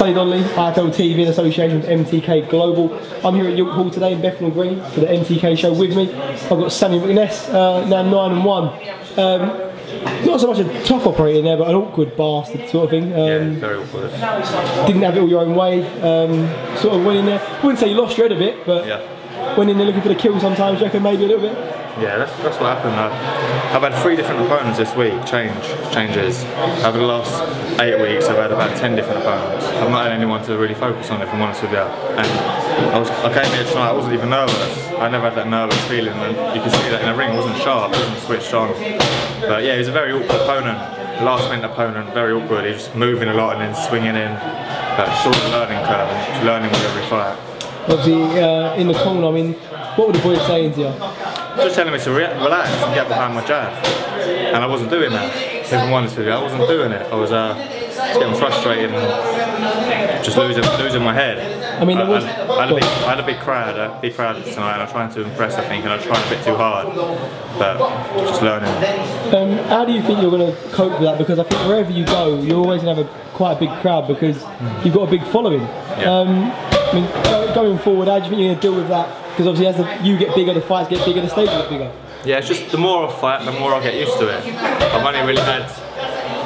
Sonny Donnelly, IFL TV in association with MTK Global. I'm here at York Hall today in Bethnal Green for the MTK show with me. I've got SAMMY McNESS, now 9-1. Not so much a tough operator in there, but an awkward bastard sort of thing. Yeah, very awkward. Didn't have it all your own way. Sort of went in there. I wouldn't say you lost your head a bit, but went in there looking for the kill sometimes. Do you reckon maybe a little bit? Yeah, that's what happened. I've had 3 different opponents this week, changes. Over the last 8 weeks, I've had about 10 different opponents. I've not had anyone to really focus on, if I'm honest with you. And I came here tonight, I wasn't even nervous. I never had that nervous feeling, and you can see that in the ring. It wasn't sharp, it wasn't switched on. But yeah, he was a very awkward opponent. Last minute opponent, very awkward. He was moving a lot and then swinging in. But it's all a learning curve, and learning with every fight. Obviously, in the corner, I mean, what were the boys saying to you? Just telling me to relax and get behind my jab, and I wasn't doing that. If I'm honest with you, I wasn't doing it. I was just getting frustrated and just losing my head. I mean, I had a big crowd tonight, and I'm trying to impress, I think, and I tried a bit too hard, but just learning. How do you think you're going to cope with that? Because I think wherever you go, you're always going to have quite a big crowd because you've got a big following. Yeah. I mean, going forward, how do you think you're going to deal with that? Because obviously as you get bigger, the fights get bigger, the stage get bigger. Yeah, it's just the more I fight, the more I get used to it. I've only really had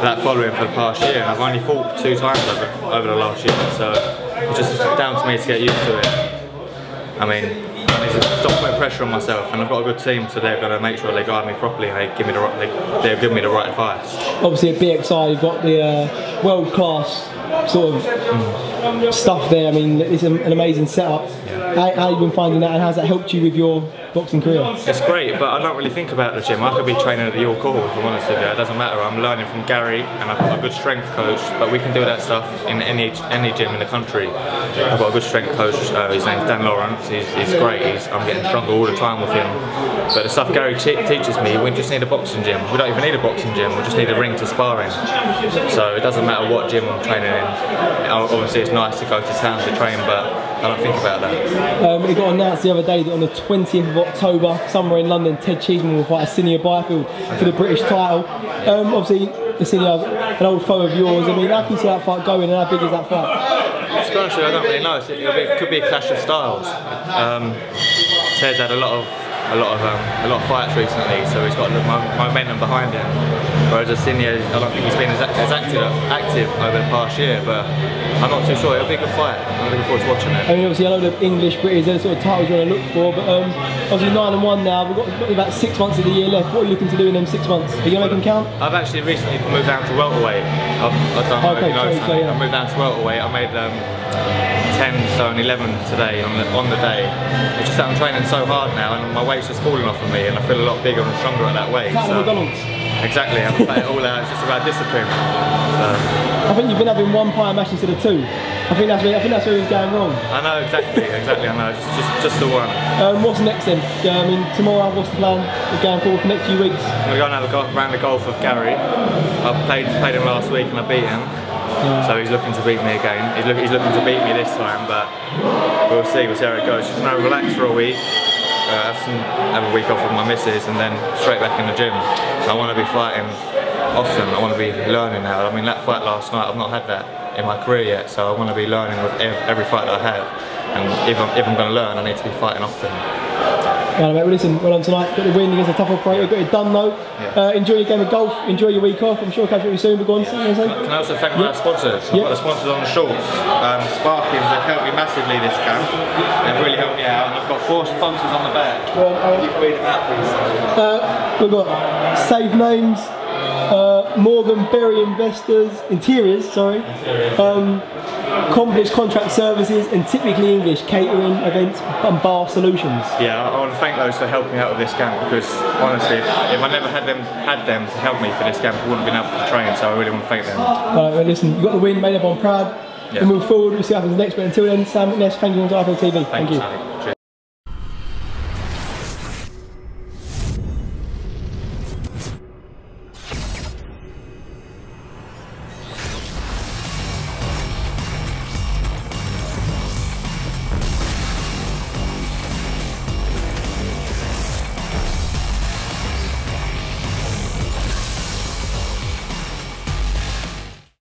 that following for the past year, and I've only fought 2 times over the last year, so it's just down to me to get used to it. I mean, I need to stop putting pressure on myself, and I've got a good team, so they're going to make sure they guide me properly and they'll give me the right advice. Obviously at BXI you've got the world-class sort of stuff there. I mean, it's an amazing setup. How have you been finding that, and how's that helped you with your boxing career? It's great, but I don't really think about the gym. I could be training at the York Hall, if I'm honest with you. It doesn't matter. I'm learning from Gary, and I've got a good strength coach, but we can do that stuff in any gym in the country. I've got a good strength coach. His name's Lawrence. He's great. I'm getting stronger all the time with him. But the stuff Gary teaches me, we just need a boxing gym. We don't even need a boxing gym. We just need a ring to spar in. So it doesn't matter what gym I'm training in. Obviously, it's nice to go to town to train, but I don't think about that. It got announced the other day that on the 20th of October, somewhere in London, Ted Cheeseman will fight Senior Byfield for the British title. Obviously, Senior, an old foe of yours. I mean, how can you see that fight going, and how big is that fight? To be honest with you, I don't really know. It could be a clash of styles. Ted's had a lot of fights recently, so he's got the momentum behind him. Whereas Senior, I don't think he's been as active over the past year, but I'm not too sure. It'll be a good fight. I'm looking forward to watching it. I mean, obviously, I know the English, British, they're the sort of titles you want to look for, but obviously 9-1 now. We've got about 6 months of the year left. What are you looking to do in them 6 months? Are you going to make them count? I've actually recently moved down to welterweight. I don't know if you know something. I moved down to welterweight. I made 10 stone 11 today on the day. It's just that I'm training so hard now, and my weight's just falling off of me, and I feel a lot bigger and stronger at that weight. So. Exactly, I'm playing it all out. It's just about discipline. So. I think you've been having 1 pie mash instead of 2. I think that's where it's going wrong. I know exactly. I know. Just the one. What's next then? I mean, tomorrow, what's the plan going forward for the next few weeks? We're going to have a round the golf with Gary. I played him last week and I beat him. Yeah. So he's looking to beat me again. He's looking to beat me this time, but we'll see how it goes. Just going to relax for a week. Have a week off with my missus, and then straight back in the gym. I want to be fighting often. I want to be learning now. I mean, that fight last night, I've not had that in my career yet, so I want to be learning with every fight that I have. And if I'm going to learn, I need to be fighting often. Right, mate, well, listen, well done tonight. Got the win against a tough operator. Got it done though. Yeah. Enjoy your game of golf. Enjoy your week off. I'm sure I'll catch up with you soon. But go on. Can I also thank my sponsors? I've got the sponsors on the shorts. Sparkins, they've helped me massively this camp. They've really helped me out. And I've got 4 sponsors on the back. You can read them out, please. We've got Save Names, Morgan Berry Interiors, Complex Contract Services, and Typically English Catering, Events and Bar Solutions. Yeah, I want to thank those for helping me out with this camp, because honestly, if I never had them to help me for this camp, I wouldn't have been able to train, so I really want to thank them. Alright, well, listen, you got the win, made up on proud. We'll move forward, we'll see what happens next, but until then, Sam McNESS, thank you on IFL TV. Thank you.